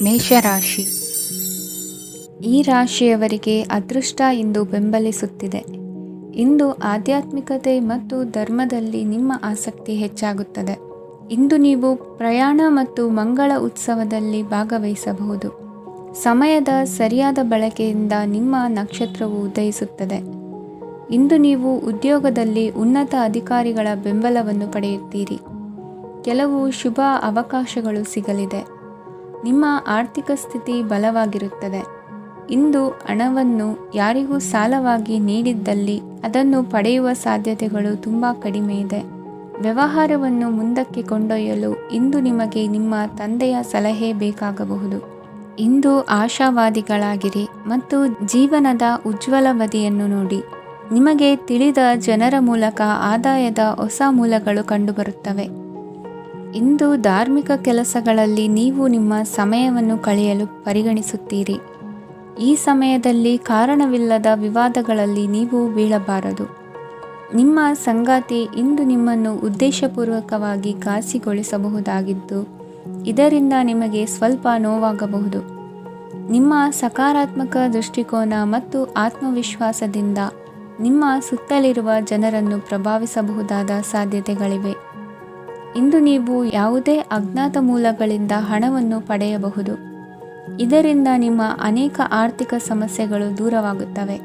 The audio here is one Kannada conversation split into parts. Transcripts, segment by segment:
ಮೇಷರಾಶಿ. ಈ ರಾಶಿಯವರಿಗೆ ಅದೃಷ್ಟ ಇಂದು ಬೆಂಬಲಿಸುತ್ತಿದೆ. ಇಂದು ಆಧ್ಯಾತ್ಮಿಕತೆ ಮತ್ತು ಧರ್ಮದಲ್ಲಿ ನಿಮ್ಮ ಆಸಕ್ತಿ ಹೆಚ್ಚಾಗುತ್ತದೆ. ಇಂದು ನೀವು ಪ್ರಯಾಣ ಮತ್ತು ಮಂಗಳ ಉತ್ಸವದಲ್ಲಿ ಭಾಗವಹಿಸಬಹುದು. ಸಮಯದ ಸರಿಯಾದ ಬಳಕೆಯಿಂದ ನಿಮ್ಮ ನಕ್ಷತ್ರವು ಉದಯಿಸುತ್ತದೆ. ಇಂದು ನೀವು ಉದ್ಯೋಗದಲ್ಲಿ ಉನ್ನತ ಅಧಿಕಾರಿಗಳ ಬೆಂಬಲವನ್ನು ಪಡೆಯುತ್ತೀರಿ. ಕೆಲವು ಶುಭ ಅವಕಾಶಗಳು ಸಿಗಲಿದೆ. ನಿಮ್ಮ ಆರ್ಥಿಕ ಸ್ಥಿತಿ ಬಲವಾಗಿರುತ್ತದೆ. ಇಂದು ಹಣವನ್ನು ಯಾರಿಗೂ ಸಾಲವಾಗಿ ನೀಡಿದ್ದಲ್ಲಿ ಅದನ್ನು ಪಡೆಯುವ ಸಾಧ್ಯತೆಗಳು ತುಂಬ ಕಡಿಮೆ ಇದೆ. ವ್ಯವಹಾರವನ್ನು ಮುಂದಕ್ಕೆ ಕೊಂಡೊಯ್ಯಲು ಇಂದು ನಿಮಗೆ ನಿಮ್ಮ ತಂದೆಯ ಸಲಹೆ ಬೇಕಾಗಬಹುದು. ಇಂದು ಆಶಾವಾದಿಗಳಾಗಿರಿ ಮತ್ತು ಜೀವನದ ಉಜ್ವಲ ಬದಿಯನ್ನು ನೋಡಿ. ನಿಮಗೆ ತಿಳಿದ ಜನರ ಮೂಲಕ ಆದಾಯದ ಹೊಸ ಮೂಲಗಳು ಕಂಡುಬರುತ್ತವೆ. ಇಂದು ಧಾರ್ಮಿಕ ಕೆಲಸಗಳಲ್ಲಿ ನೀವು ನಿಮ್ಮ ಸಮಯವನ್ನು ಕಳೆಯಲು ಪರಿಗಣಿಸುತ್ತೀರಿ. ಈ ಸಮಯದಲ್ಲಿ ಕಾರಣವಿಲ್ಲದ ವಿವಾದಗಳಲ್ಲಿ ನೀವು ಬೀಳಬಾರದು. ನಿಮ್ಮ ಸಂಗಾತಿ ಇಂದು ನಿಮ್ಮನ್ನು ಉದ್ದೇಶಪೂರ್ವಕವಾಗಿ ಘಾಸಿಗೊಳಿಸಬಹುದಾಗಿದ್ದು, ಇದರಿಂದ ನಿಮಗೆ ಸ್ವಲ್ಪ ನೋವಾಗಬಹುದು. ನಿಮ್ಮ ಸಕಾರಾತ್ಮಕ ದೃಷ್ಟಿಕೋನ ಮತ್ತು ಆತ್ಮವಿಶ್ವಾಸದಿಂದ ನಿಮ್ಮ ಸುತ್ತಲಿರುವ ಜನರನ್ನು ಪ್ರಭಾವಿಸಬಹುದಾದ ಸಾಧ್ಯತೆಗಳಿವೆ. ಇಂದು ನೀವು ಯಾವುದೇ ಅಜ್ಞಾತ ಮೂಲಗಳಿಂದ ಹಣವನ್ನು ಪಡೆಯಬಹುದು. ಇದರಿಂದ ನಿಮ್ಮ ಅನೇಕ ಆರ್ಥಿಕ ಸಮಸ್ಯೆಗಳು ದೂರವಾಗುತ್ತವೆ.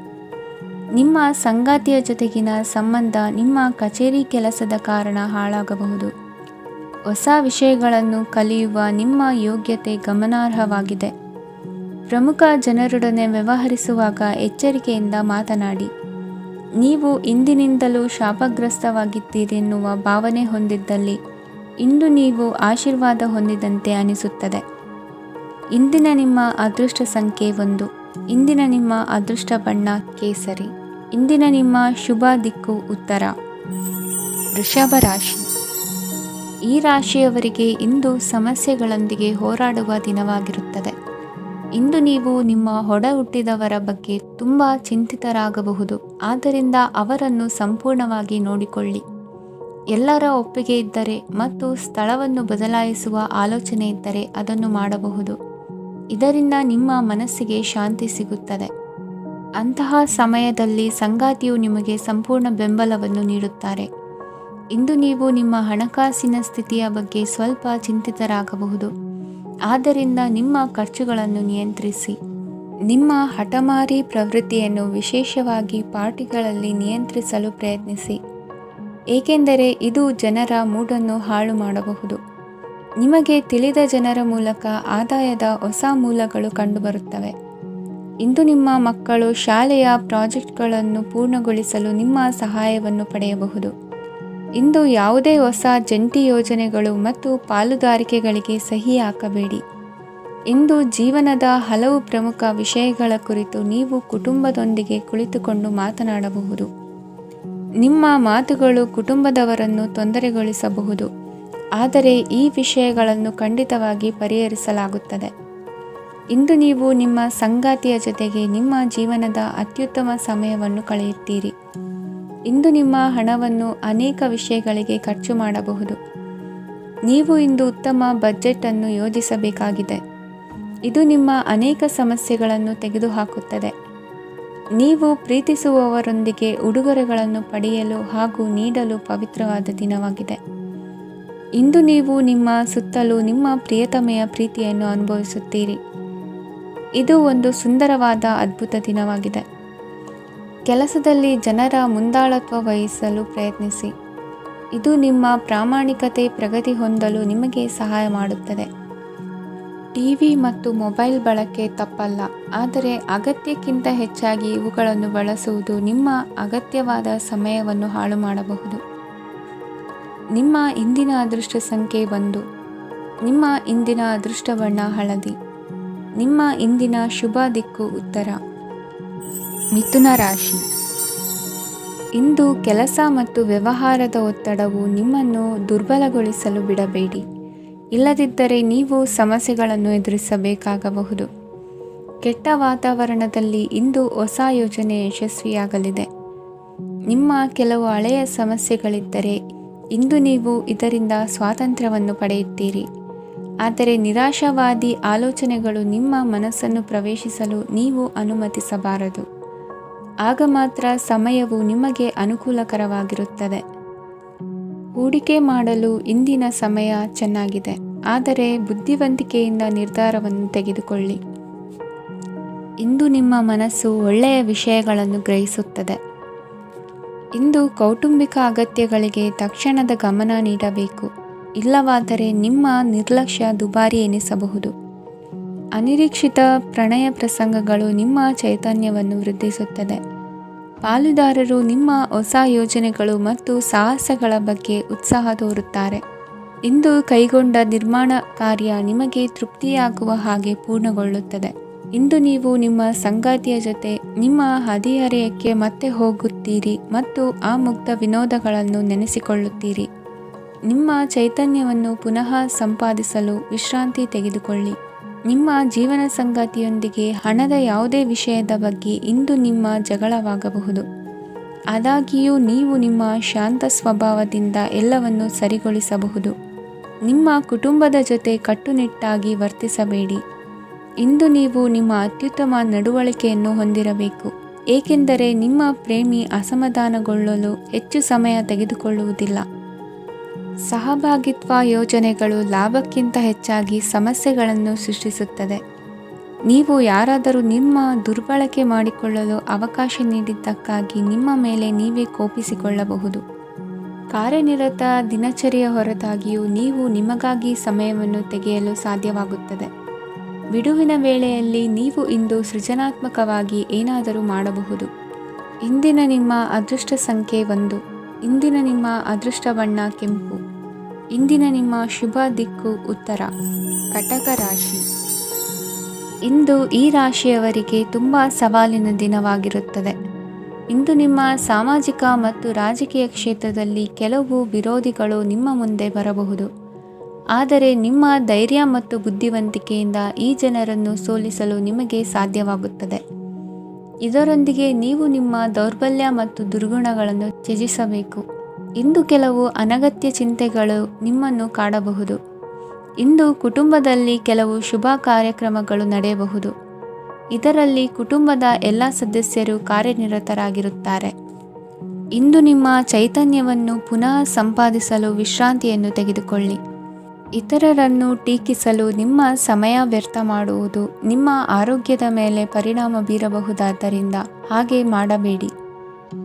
ನಿಮ್ಮ ಸಂಗಾತಿಯ ಜೊತೆಗಿನ ಸಂಬಂಧ ನಿಮ್ಮ ಕಚೇರಿ ಕೆಲಸದ ಕಾರಣ ಹಾಳಾಗಬಹುದು. ಹೊಸ ವಿಷಯಗಳನ್ನು ಕಲಿಯುವ ನಿಮ್ಮ ಯೋಗ್ಯತೆ ಗಮನಾರ್ಹವಾಗಿದೆ. ಪ್ರಮುಖ ಜನರೊಡನೆ ವ್ಯವಹರಿಸುವಾಗ ಎಚ್ಚರಿಕೆಯಿಂದ ಮಾತನಾಡಿ. ನೀವು ಇಂದಿನಿಂದಲೂ ಶಾಪಗ್ರಸ್ತವಾಗಿದ್ದೀರೆನ್ನುವ ಭಾವನೆ ಹೊಂದಿದ್ದಲ್ಲಿ ಇಂದು ನೀವು ಆಶೀರ್ವಾದ ಹೊಂದಿದಂತೆ ಅನಿಸುತ್ತದೆ. ಇಂದಿನ ನಿಮ್ಮ ಅದೃಷ್ಟ ಸಂಖ್ಯೆ 1. ಇಂದಿನ ನಿಮ್ಮ ಅದೃಷ್ಟ ಬಣ್ಣ ಕೇಸರಿ. ಇಂದಿನ ನಿಮ್ಮ ಶುಭ ದಿಕ್ಕು ಉತ್ತರ. ವೃಷಭ ರಾಶಿ. ಈ ರಾಶಿಯವರಿಗೆ ಇಂದು ಸಮಸ್ಯೆಗಳೊಂದಿಗೆ ಹೋರಾಡುವ ದಿನವಾಗಿರುತ್ತದೆ. ಇಂದು ನೀವು ನಿಮ್ಮ ಒಡ ಹುಟ್ಟಿದವರ ಬಗ್ಗೆ ತುಂಬ ಚಿಂತಿತರಾಗಬಹುದು. ಆದ್ದರಿಂದ ಅವರನ್ನು ಸಂಪೂರ್ಣವಾಗಿ ನೋಡಿಕೊಳ್ಳಿ. ಎಲ್ಲರ ಒಪ್ಪಿಗೆ ಇದ್ದರೆ ಮತ್ತು ಸ್ಥಳವನ್ನು ಬದಲಾಯಿಸುವ ಆಲೋಚನೆ ಇದ್ದರೆ ಅದನ್ನು ಮಾಡಬಹುದು. ಇದರಿಂದ ನಿಮ್ಮ ಮನಸ್ಸಿಗೆ ಶಾಂತಿ ಸಿಗುತ್ತದೆ. ಅಂತಹ ಸಮಯದಲ್ಲಿ ಸಂಗಾತಿಯು ನಿಮಗೆ ಸಂಪೂರ್ಣ ಬೆಂಬಲವನ್ನು ನೀಡುತ್ತಾರೆ. ಇಂದು ನೀವು ನಿಮ್ಮ ಹಣಕಾಸಿನ ಸ್ಥಿತಿಯ ಬಗ್ಗೆ ಸ್ವಲ್ಪ ಚಿಂತಿತರಾಗಬಹುದು. ಆದ್ದರಿಂದ ನಿಮ್ಮ ಖರ್ಚುಗಳನ್ನು ನಿಯಂತ್ರಿಸಿ. ನಿಮ್ಮ ಹಠಮಾರಿ ಪ್ರವೃತ್ತಿಯನ್ನು ವಿಶೇಷವಾಗಿ ಪಾರ್ಟಿಗಳಲ್ಲಿ ನಿಯಂತ್ರಿಸಲು ಪ್ರಯತ್ನಿಸಿ, ಏಕೆಂದರೆ ಇದು ಜನರ ಮೂಡನ್ನು ಹಾಳು ಮಾಡಬಹುದು. ನಿಮಗೆ ತಿಳಿದ ಜನರ ಮೂಲಕ ಆದಾಯದ ಹೊಸ ಮೂಲಗಳು ಕಂಡುಬರುತ್ತವೆ. ಇಂದು ನಿಮ್ಮ ಮಕ್ಕಳು ಶಾಲೆಯ ಪ್ರಾಜೆಕ್ಟ್ಗಳನ್ನು ಪೂರ್ಣಗೊಳಿಸಲು ನಿಮ್ಮ ಸಹಾಯವನ್ನು ಪಡೆಯಬಹುದು. ಇಂದು ಯಾವುದೇ ಹೊಸ ಜಂಟಿ ಯೋಜನೆಗಳು ಮತ್ತು ಪಾಲುದಾರಿಕೆಗಳಿಗೆ ಸಹಿ ಹಾಕಬೇಡಿ. ಇಂದು ಜೀವನದ ಹಲವು ಪ್ರಮುಖ ವಿಷಯಗಳ ಕುರಿತು ನೀವು ಕುಟುಂಬದೊಂದಿಗೆ ಕುಳಿತುಕೊಂಡು ಮಾತನಾಡಬಹುದು. ನಿಮ್ಮ ಮಾತುಗಳು ಕುಟುಂಬದವರನ್ನು ತೊಂದರೆಗೊಳಿಸಬಹುದು, ಆದರೆ ಈ ವಿಷಯಗಳನ್ನು ಖಂಡಿತವಾಗಿ ಪರಿಹರಿಸಲಾಗುತ್ತದೆ. ಇಂದು ನೀವು ನಿಮ್ಮ ಸಂಗಾತಿಯ ಜೊತೆಗೆ ನಿಮ್ಮ ಜೀವನದ ಅತ್ಯುತ್ತಮ ಸಮಯವನ್ನು ಕಳೆಯುತ್ತೀರಿ. ಇಂದು ನಿಮ್ಮ ಹಣವನ್ನು ಅನೇಕ ವಿಷಯಗಳಿಗೆ ಖರ್ಚು ಮಾಡಬಹುದು. ನೀವು ಇಂದು ಉತ್ತಮ ಬಜೆಟ್ ಅನ್ನು ಯೋಜಿಸಬೇಕಾಗಿದೆ. ಇದು ನಿಮ್ಮ ಅನೇಕ ಸಮಸ್ಯೆಗಳನ್ನು ತೆಗೆದುಹಾಕುತ್ತದೆ. ನೀವು ಪ್ರೀತಿಸುವವರೊಂದಿಗೆ ಉಡುಗೊರೆಗಳನ್ನು ಪಡೆಯಲು ಹಾಗೂ ನೀಡಲು ಪವಿತ್ರವಾದ ದಿನವಾಗಿದೆ. ಇಂದು ನೀವು ನಿಮ್ಮ ಸುತ್ತಲೂ ನಿಮ್ಮ ಪ್ರಿಯತಮೆಯ ಪ್ರೀತಿಯನ್ನು ಅನುಭವಿಸುತ್ತೀರಿ. ಇದು ಒಂದು ಸುಂದರವಾದ ಅದ್ಭುತ ದಿನವಾಗಿದೆ. ಕೆಲಸದಲ್ಲಿ ಜನರ ಮುಂದಾಳತ್ವ ವಹಿಸಲು ಪ್ರಯತ್ನಿಸಿ. ಇದು ನಿಮ್ಮ ಪ್ರಾಮಾಣಿಕತೆ ಪ್ರಗತಿ ಹೊಂದಲು ನಿಮಗೆ ಸಹಾಯ ಮಾಡುತ್ತದೆ. ಟಿವಿ ಮತ್ತು ಮೊಬೈಲ್ ಬಳಕೆ ತಪ್ಪಲ್ಲ, ಆದರೆ ಅಗತ್ಯಕ್ಕಿಂತ ಹೆಚ್ಚಾಗಿ ಇವುಗಳನ್ನು ಬಳಸುವುದು ನಿಮ್ಮ ಅಗತ್ಯವಾದ ಸಮಯವನ್ನು ಹಾಳು ಮಾಡಬಹುದು. ನಿಮ್ಮ ಇಂದಿನ ಅದೃಷ್ಟ ಸಂಖ್ಯೆ 1. ನಿಮ್ಮ ಇಂದಿನ ಅದೃಷ್ಟ ಬಣ್ಣ ಹಳದಿ. ನಿಮ್ಮ ಇಂದಿನ ಶುಭ ದಿಕ್ಕು ಉತ್ತರ. ಮಿಥುನ ರಾಶಿ. ಇಂದು ಕೆಲಸ ಮತ್ತು ವ್ಯವಹಾರದ ಒತ್ತಡವು ನಿಮ್ಮನ್ನು ದುರ್ಬಲಗೊಳಿಸಲು ಬಿಡಬೇಡಿ. ಇಲ್ಲದಿದ್ದರೆ ನೀವು ಸಮಸ್ಯೆಗಳನ್ನು ಎದುರಿಸಬೇಕಾಗಬಹುದು. ಕೆಟ್ಟ ವಾತಾವರಣದಲ್ಲಿ ಇಂದು ಹೊಸ ಯೋಜನೆ ಯಶಸ್ವಿಯಾಗಲಿದೆ. ನಿಮ್ಮ ಕೆಲವು ಹಳೆಯ ಸಮಸ್ಯೆಗಳಿದ್ದರೆ ಇಂದು ನೀವು ಇದರಿಂದ ಸ್ವಾತಂತ್ರ್ಯವನ್ನು ಪಡೆಯುತ್ತೀರಿ. ಆದರೆ ನಿರಾಶಾವಾದಿ ಆಲೋಚನೆಗಳು ನಿಮ್ಮ ಮನಸ್ಸನ್ನು ಪ್ರವೇಶಿಸಲು ನೀವು ಅನುಮತಿಸಬಾರದು. ಆಗ ಮಾತ್ರ ಸಮಯವು ನಿಮಗೆ ಅನುಕೂಲಕರವಾಗಿರುತ್ತದೆ. ಹೂಡಿಕೆ ಮಾಡಲು ಇಂದಿನ ಸಮಯ ಚೆನ್ನಾಗಿದೆ, ಆದರೆ ಬುದ್ಧಿವಂತಿಕೆಯಿಂದ ನಿರ್ಧಾರವನ್ನು ತೆಗೆದುಕೊಳ್ಳಿ. ಇಂದು ನಿಮ್ಮ ಮನಸ್ಸು ಒಳ್ಳೆಯ ವಿಷಯಗಳನ್ನು ಗ್ರಹಿಸುತ್ತದೆ. ಇಂದು ಕೌಟುಂಬಿಕ ಅಗತ್ಯಗಳಿಗೆ ತಕ್ಷಣದ ಗಮನ ನೀಡಬೇಕು, ಇಲ್ಲವಾದರೆ ನಿಮ್ಮ ನಿರ್ಲಕ್ಷ್ಯ ದುಬಾರಿ ಎನಿಸಬಹುದು. ಅನಿರೀಕ್ಷಿತ ಪ್ರಣಯ ಪ್ರಸಂಗಗಳು ನಿಮ್ಮ ಚೈತನ್ಯವನ್ನು ವೃದ್ಧಿಸುತ್ತದೆ. ಪಾಲುದಾರರು ನಿಮ್ಮ ಹೊಸ ಯೋಜನೆಗಳು ಮತ್ತು ಸಾಹಸಗಳ ಬಗ್ಗೆ ಉತ್ಸಾಹ ತೋರುತ್ತಾರೆ. ಇಂದು ಕೈಗೊಂಡ ನಿರ್ಮಾಣ ಕಾರ್ಯ ನಿಮಗೆ ತೃಪ್ತಿಯಾಗುವ ಹಾಗೆ ಪೂರ್ಣಗೊಳ್ಳುತ್ತದೆ. ಇಂದು ನೀವು ನಿಮ್ಮ ಸಂಗಾತಿಯ ಜೊತೆ ನಿಮ್ಮ ಹದಿಹರೆಯಕ್ಕೆ ಮತ್ತೆ ಹೋಗುತ್ತೀರಿ ಮತ್ತು ಆ ಮುಗ್ಧ ವಿನೋದಗಳನ್ನು ನೆನೆಸಿಕೊಳ್ಳುತ್ತೀರಿ. ನಿಮ್ಮ ಚೈತನ್ಯವನ್ನು ಪುನಃ ಸಂಪಾದಿಸಲು ವಿಶ್ರಾಂತಿ ತೆಗೆದುಕೊಳ್ಳಿ. ನಿಮ್ಮ ಜೀವನ ಸಂಗಾತಿಯೊಂದಿಗೆ ಹಣದ ಯಾವುದೇ ವಿಷಯದ ಬಗ್ಗೆ ಇಂದು ನಿಮ್ಮ ಜಗಳವಾಗಬಹುದು. ಆದಾಗ್ಯೂ ನೀವು ನಿಮ್ಮ ಶಾಂತ ಸ್ವಭಾವದಿಂದ ಎಲ್ಲವನ್ನು ಸರಿಗೊಳಿಸಬಹುದು. ನಿಮ್ಮ ಕುಟುಂಬದ ಜೊತೆ ಕಟ್ಟುನಿಟ್ಟಾಗಿ ವರ್ತಿಸಬೇಡಿ. ಇಂದು ನೀವು ನಿಮ್ಮ ಅತ್ಯುತ್ತಮ ನಡವಳಿಕೆಯನ್ನು ಹೊಂದಿರಬೇಕು, ಏಕೆಂದರೆ ನಿಮ್ಮ ಪ್ರೇಮಿ ಅಸಮಾಧಾನಗೊಳ್ಳಲು ಹೆಚ್ಚು ಸಮಯ ತೆಗೆದುಕೊಳ್ಳುವುದಿಲ್ಲ. ಸಹಭಾಗಿತ್ವ ಯೋಜನೆಗಳು ಲಾಭಕ್ಕಿಂತ ಹೆಚ್ಚಾಗಿ ಸಮಸ್ಯೆಗಳನ್ನು ಸೃಷ್ಟಿಸುತ್ತದೆ. ನೀವು ಯಾರಾದರೂ ನಿಮ್ಮ ದುರ್ಬಳಕೆ ಮಾಡಿಕೊಳ್ಳಲು ಅವಕಾಶ ನೀಡಿದ್ದಕ್ಕಾಗಿ ನಿಮ್ಮ ಮೇಲೆ ನೀವೇ ಕೋಪಿಸಿಕೊಳ್ಳಬಹುದು. ಕಾರ್ಯನಿರತ ದಿನಚರಿಯ ಹೊರತಾಗಿಯೂ ನೀವು ನಿಮಗಾಗಿ ಸಮಯವನ್ನು ತೆಗೆಯಲು ಸಾಧ್ಯವಾಗುತ್ತದೆ. ಬಿಡುವಿನ ವೇಳೆಯಲ್ಲಿ ನೀವು ಇಂದು ಸೃಜನಾತ್ಮಕವಾಗಿ ಏನಾದರೂ ಮಾಡಬಹುದು. ಇಂದಿನ ನಿಮ್ಮ ಅದೃಷ್ಟ ಸಂಖ್ಯೆ 1. ಇಂದಿನ ನಿಮ್ಮ ಅದೃಷ್ಟ ಬಣ್ಣ ಕೆಂಪು. ಇಂದಿನ ನಿಮ್ಮ ಶುಭ ದಿಕ್ಕು ಉತ್ತರ. ಕಟಕ ರಾಶಿ. ಇಂದು ಈ ರಾಶಿಯವರಿಗೆ ತುಂಬ ಸವಾಲಿನ ದಿನವಾಗಿರುತ್ತದೆ. ಇಂದು ನಿಮ್ಮ ಸಾಮಾಜಿಕ ಮತ್ತು ರಾಜಕೀಯ ಕ್ಷೇತ್ರದಲ್ಲಿ ಕೆಲವು ವಿರೋಧಿಗಳು ನಿಮ್ಮ ಮುಂದೆ ಬರಬಹುದು. ಆದರೆ ನಿಮ್ಮ ಧೈರ್ಯ ಮತ್ತು ಬುದ್ಧಿವಂತಿಕೆಯಿಂದ ಈ ಜನರನ್ನು ಸೋಲಿಸಲು ನಿಮಗೆ ಸಾಧ್ಯವಾಗುತ್ತದೆ. ಇದರೊಂದಿಗೆ ನೀವು ನಿಮ್ಮ ದೌರ್ಬಲ್ಯ ಮತ್ತು ದುರ್ಗುಣಗಳನ್ನು ತ್ಯಜಿಸಬೇಕು. ಇಂದು ಕೆಲವು ಅನಗತ್ಯ ಚಿಂತೆಗಳು ನಿಮ್ಮನ್ನು ಕಾಡಬಹುದು. ಇಂದು ಕುಟುಂಬದಲ್ಲಿ ಕೆಲವು ಶುಭ ಕಾರ್ಯಕ್ರಮಗಳು ನಡೆಯಬಹುದು. ಇದರಲ್ಲಿ ಕುಟುಂಬದ ಎಲ್ಲ ಸದಸ್ಯರು ಕಾರ್ಯನಿರತರಾಗಿರುತ್ತಾರೆ. ಇಂದು ನಿಮ್ಮ ಚೈತನ್ಯವನ್ನು ಪುನಃ ಸಂಪಾದಿಸಲು ವಿಶ್ರಾಂತಿಯನ್ನು ತೆಗೆದುಕೊಳ್ಳಿ. ಇತರರನ್ನು ಟೀಕಿಸಲು ನಿಮ್ಮ ಸಮಯ ವ್ಯರ್ಥ ಮಾಡುವುದು ನಿಮ್ಮ ಆರೋಗ್ಯದ ಮೇಲೆ ಪರಿಣಾಮ ಬೀರಬಹುದಾದ್ದರಿಂದ ಹಾಗೆ ಮಾಡಬೇಡಿ.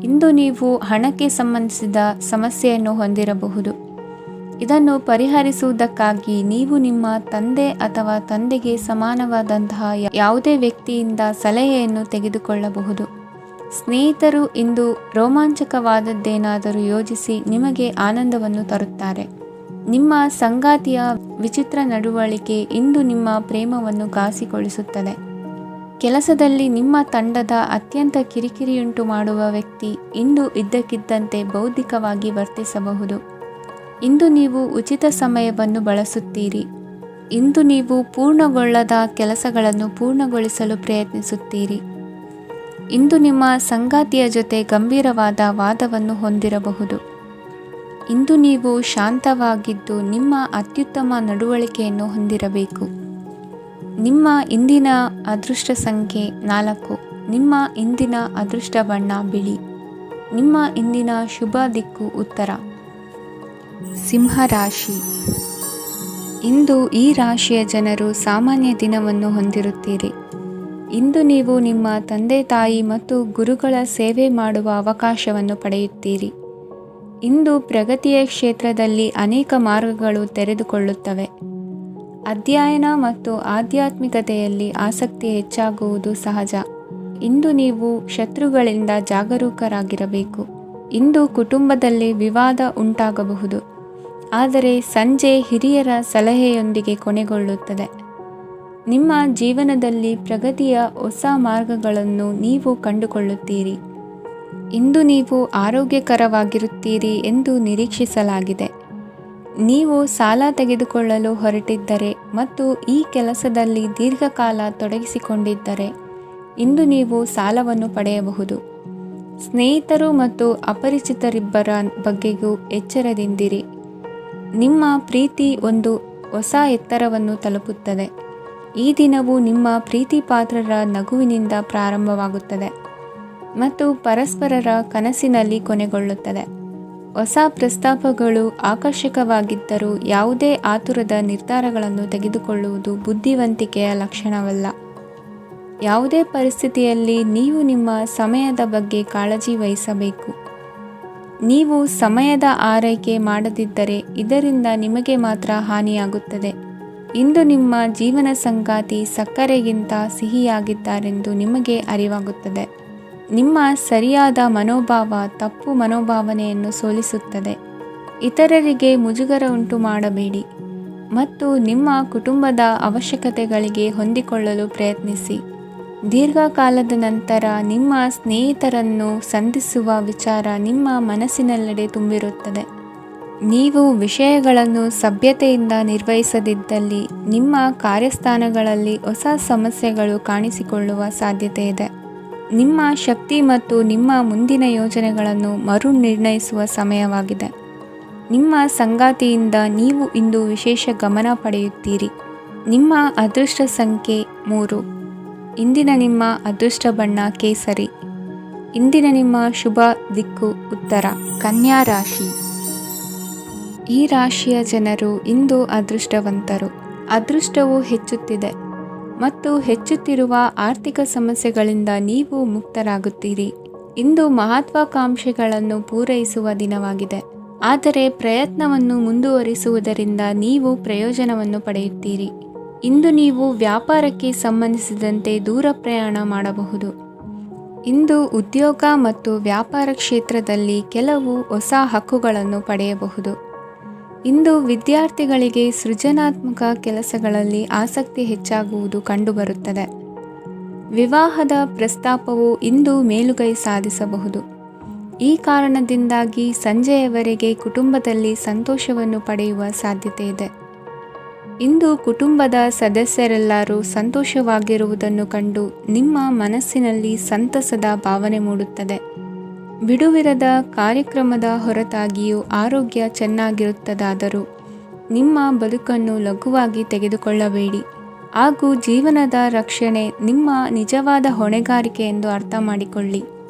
ಇಂದು ನೀವು ಹಣಕ್ಕೆ ಸಂಬಂಧಿಸಿದ ಸಮಸ್ಯೆಯನ್ನು ಹೊಂದಿರಬಹುದು. ಇದನ್ನು ಪರಿಹರಿಸುವುದಕ್ಕಾಗಿ ನೀವು ನಿಮ್ಮ ತಂದೆ ಅಥವಾ ತಂದೆಗೆ ಸಮಾನವಾದಂತಹ ಯಾವುದೇ ವ್ಯಕ್ತಿಯಿಂದ ಸಲಹೆಯನ್ನು ತೆಗೆದುಕೊಳ್ಳಬಹುದು. ಸ್ನೇಹಿತರು ಇಂದು ರೋಮಾಂಚಕವಾದದ್ದೇನಾದರೂ ಯೋಜಿಸಿ ನಿಮಗೆ ಆನಂದವನ್ನು ತರುತ್ತಾರೆ. ನಿಮ್ಮ ಸಂಗಾತಿಯ ವಿಚಿತ್ರ ನಡವಳಿಕೆ ಇಂದು ನಿಮ್ಮ ಪ್ರೇಮವನ್ನು ಘಾಸಿಗೊಳಿಸುತ್ತದೆ. ಕೆಲಸದಲ್ಲಿ ನಿಮ್ಮ ತಂಡದ ಅತ್ಯಂತ ಕಿರಿಕಿರಿಯುಂಟು ಮಾಡುವ ವ್ಯಕ್ತಿ ಇಂದು ಇದ್ದಕ್ಕಿದ್ದಂತೆ ಬೌದ್ಧಿಕವಾಗಿ ವರ್ತಿಸಬಹುದು. ಇಂದು ನೀವು ಉಚಿತ ಸಮಯವನ್ನು ಬಳಸುತ್ತೀರಿ. ಇಂದು ನೀವು ಪೂರ್ಣಗೊಳ್ಳದ ಕೆಲಸಗಳನ್ನು ಪೂರ್ಣಗೊಳಿಸಲು ಪ್ರಯತ್ನಿಸುತ್ತೀರಿ. ಇಂದು ನಿಮ್ಮ ಸಂಗಾತಿಯ ಜೊತೆ ಗಂಭೀರವಾದ ವಾದವನ್ನು ಹೊಂದಿರಬಹುದು. ಇಂದು ನೀವು ಶಾಂತವಾಗಿದ್ದು ನಿಮ್ಮ ಅತ್ಯುತ್ತಮ ನಡವಳಿಕೆಯನ್ನು ಹೊಂದಿರಬೇಕು. ನಿಮ್ಮ ಇಂದಿನ ಅದೃಷ್ಟ ಸಂಖ್ಯೆ 4. ನಿಮ್ಮ ಇಂದಿನ ಅದೃಷ್ಟ ಬಣ್ಣ ಬಿಳಿ. ನಿಮ್ಮ ಇಂದಿನ ಶುಭ ದಿಕ್ಕು ಉತ್ತರ. ಸಿಂಹ ರಾಶಿ. ಇಂದು ಈ ರಾಶಿಯ ಜನರು ಸಾಮಾನ್ಯ ದಿನವನ್ನು ಹೊಂದಿರುತ್ತೀರಿ. ಇಂದು ನೀವು ನಿಮ್ಮ ತಂದೆ ತಾಯಿ ಮತ್ತು ಗುರುಗಳ ಸೇವೆ ಮಾಡುವ ಅವಕಾಶವನ್ನು ಪಡೆಯುತ್ತೀರಿ. ಇಂದು ಪ್ರಗತಿಯ ಕ್ಷೇತ್ರದಲ್ಲಿ ಅನೇಕ ಮಾರ್ಗಗಳು ತೆರೆದುಕೊಳ್ಳುತ್ತವೆ. ಅಧ್ಯಯನ ಮತ್ತು ಆಧ್ಯಾತ್ಮಿಕತೆಯಲ್ಲಿ ಆಸಕ್ತಿ ಹೆಚ್ಚಾಗುವುದು ಸಹಜ. ಇಂದು ನೀವು ಶತ್ರುಗಳಿಂದ ಜಾಗರೂಕರಾಗಿರಬೇಕು. ಇಂದು ಕುಟುಂಬದಲ್ಲಿ ವಿವಾದ ಉಂಟಾಗಬಹುದು, ಆದರೆ ಸಂಜೆ ಹಿರಿಯರ ಸಲಹೆಯೊಂದಿಗೆ ಕೊನೆಗೊಳ್ಳುತ್ತದೆ. ನಿಮ್ಮ ಜೀವನದಲ್ಲಿ ಪ್ರಗತಿಯ ಹೊಸ ಮಾರ್ಗಗಳನ್ನು ನೀವು ಕಂಡುಕೊಳ್ಳುತ್ತೀರಿ. ಇಂದು ನೀವು ಆರೋಗ್ಯಕರವಾಗಿರುತ್ತೀರಿ ಎಂದು ನಿರೀಕ್ಷಿಸಲಾಗಿದೆ. ನೀವು ಸಾಲ ತೆಗೆದುಕೊಳ್ಳಲು ಹೊರಟಿದ್ದರೆ ಮತ್ತು ಈ ಕೆಲಸದಲ್ಲಿ ದೀರ್ಘಕಾಲ ತೊಡಗಿಸಿಕೊಂಡಿದ್ದರೆ ಇಂದು ನೀವು ಸಾಲವನ್ನು ಪಡೆಯಬಹುದು. ಸ್ನೇಹಿತರು ಮತ್ತು ಅಪರಿಚಿತರಿಬ್ಬರ ಬಗ್ಗೆಯೂ ಎಚ್ಚರದಿಂದಿರಿ. ನಿಮ್ಮ ಪ್ರೀತಿ ಒಂದು ಹೊಸ ಎತ್ತರವನ್ನು ತಲುಪುತ್ತದೆ. ಈ ದಿನವು ನಿಮ್ಮ ಪ್ರೀತಿ ಪಾತ್ರರ ನಗುವಿನಿಂದ ಪ್ರಾರಂಭವಾಗುತ್ತದೆ ಮತ್ತು ಪರಸ್ಪರರ ಕನಸಿನಲ್ಲಿ ಕೊನೆಗೊಳ್ಳುತ್ತದೆ. ಹೊಸ ಪ್ರಸ್ತಾಪಗಳು ಆಕರ್ಷಕವಾಗಿದ್ದರೂ ಯಾವುದೇ ಆತುರದ ನಿರ್ಧಾರಗಳನ್ನು ತೆಗೆದುಕೊಳ್ಳುವುದು ಬುದ್ಧಿವಂತಿಕೆಯ ಲಕ್ಷಣವಲ್ಲ. ಯಾವುದೇ ಪರಿಸ್ಥಿತಿಯಲ್ಲಿ ನೀವು ನಿಮ್ಮ ಸಮಯದ ಬಗ್ಗೆ ಕಾಳಜಿ ವಹಿಸಬೇಕು. ನೀವು ಸಮಯದ ಆರೈಕೆ ಮಾಡದಿದ್ದರೆ ಇದರಿಂದ ನಿಮಗೆ ಮಾತ್ರ ಹಾನಿಯಾಗುತ್ತದೆ. ಇಂದು ನಿಮ್ಮ ಜೀವನ ಸಂಗಾತಿ ಸಕ್ಕರೆಗಿಂತ ಸಿಹಿಯಾಗಿದ್ದಾರೆಂದು ನಿಮಗೆ ಅರಿವಾಗುತ್ತದೆ. ನಿಮ್ಮ ಸರಿಯಾದ ಮನೋಭಾವ ತಪ್ಪು ಮನೋಭಾವನೆಯನ್ನು ಸೋಲಿಸುತ್ತದೆ. ಇತರರಿಗೆ ಮುಜುಗರ ಉಂಟು ಮಾಡಬೇಡಿ ಮತ್ತು ನಿಮ್ಮ ಕುಟುಂಬದ ಅವಶ್ಯಕತೆಗಳಿಗೆ ಹೊಂದಿಕೊಳ್ಳಲು ಪ್ರಯತ್ನಿಸಿ. ದೀರ್ಘಕಾಲದ ನಂತರ ನಿಮ್ಮ ಸ್ನೇಹಿತರನ್ನು ಸಂಧಿಸುವ ವಿಚಾರ ನಿಮ್ಮ ಮನಸ್ಸಿನೆಲ್ಲೆಡೆ ತುಂಬಿರುತ್ತದೆ. ನೀವು ವಿಷಯಗಳನ್ನು ಸಭ್ಯತೆಯಿಂದ ನಿರ್ವಹಿಸದಿದ್ದಲ್ಲಿ ನಿಮ್ಮ ಕಾರ್ಯಸ್ಥಾನಗಳಲ್ಲಿ ಹೊಸ ಸಮಸ್ಯೆಗಳು ಕಾಣಿಸಿಕೊಳ್ಳುವ ಸಾಧ್ಯತೆ ಇದೆ. ನಿಮ್ಮ ಶಕ್ತಿ ಮತ್ತು ನಿಮ್ಮ ಮುಂದಿನ ಯೋಜನೆಗಳನ್ನು ಮರು ನಿರ್ಣಯಿಸುವ ಸಮಯವಾಗಿದೆ. ನಿಮ್ಮ ಸಂಗಾತಿಯಿಂದ ನೀವು ಇಂದು ವಿಶೇಷ ಗಮನ ಪಡೆಯುತ್ತೀರಿ. ನಿಮ್ಮ ಅದೃಷ್ಟ ಸಂಖ್ಯೆ 3. ಇಂದಿನ ನಿಮ್ಮ ಅದೃಷ್ಟ ಬಣ್ಣ ಕೇಸರಿ. ಇಂದಿನ ನಿಮ್ಮ ಶುಭ ದಿಕ್ಕು ಉತ್ತರ. ಕನ್ಯಾ ರಾಶಿ. ಈ ರಾಶಿಯ ಜನರು ಇಂದು ಅದೃಷ್ಟವಂತರು. ಅದೃಷ್ಟವು ಹೆಚ್ಚುತ್ತಿದೆ ಮತ್ತು ಹೆಚ್ಚುತ್ತಿರುವ ಆರ್ಥಿಕ ಸಮಸ್ಯೆಗಳಿಂದ ನೀವು ಮುಕ್ತರಾಗುತ್ತೀರಿ. ಇಂದು ಮಹತ್ವಾಕಾಂಕ್ಷೆಗಳನ್ನು ಪೂರೈಸುವ ದಿನವಾಗಿದೆ. ಆದರೆ ಪ್ರಯತ್ನವನ್ನು ಮುಂದುವರಿಸುವುದರಿಂದ ನೀವು ಪ್ರಯೋಜನವನ್ನು ಪಡೆಯುತ್ತೀರಿ. ಇಂದು ನೀವು ವ್ಯಾಪಾರಕ್ಕೆ ಸಂಬಂಧಿಸಿದಂತೆ ದೂರ ಪ್ರಯಾಣ ಮಾಡಬಹುದು. ಇಂದು ಉದ್ಯೋಗ ಮತ್ತು ವ್ಯಾಪಾರ ಕ್ಷೇತ್ರದಲ್ಲಿ ಕೆಲವು ಹೊಸ ಹಕ್ಕುಗಳನ್ನು ಪಡೆಯಬಹುದು. ಇಂದು ವಿದ್ಯಾರ್ಥಿಗಳಿಗೆ ಸೃಜನಾತ್ಮಕ ಕೆಲಸಗಳಲ್ಲಿ ಆಸಕ್ತಿ ಹೆಚ್ಚಾಗುವುದು ಕಂಡುಬರುತ್ತದೆ. ವಿವಾಹದ ಪ್ರಸ್ತಾಪವು ಇಂದು ಮೇಲುಗೈ ಸಾಧಿಸಬಹುದು. ಈ ಕಾರಣದಿಂದಾಗಿ ಸಂಜೆಯವರೆಗೆ ಕುಟುಂಬದಲ್ಲಿ ಸಂತೋಷವನ್ನು ಪಡೆಯುವ ಸಾಧ್ಯತೆ ಇದೆ. ಇಂದು ಕುಟುಂಬದ ಸದಸ್ಯರೆಲ್ಲರೂ ಸಂತೋಷವಾಗಿರುವುದನ್ನು ಕಂಡು ನಿಮ್ಮ ಮನಸ್ಸಿನಲ್ಲಿ ಸಂತಸದ ಭಾವನೆ ಮೂಡುತ್ತದೆ. ಬಿಡುವಿರದ ಕಾರ್ಯಕ್ರಮದ ಹೊರತಾಗಿಯೂ ಆರೋಗ್ಯ ಚೆನ್ನಾಗಿರುತ್ತದಾದರೂ ನಿಮ್ಮ ಬದುಕನ್ನು ಲಘುವಾಗಿ ತೆಗೆದುಕೊಳ್ಳಬೇಡಿ ಹಾಗೂ ಜೀವನದ ರಕ್ಷಣೆ ನಿಮ್ಮ ನಿಜವಾದ ಹೊಣೆಗಾರಿಕೆ ಎಂದು ಅರ್ಥ ಮಾಡಿಕೊಳ್ಳಿ.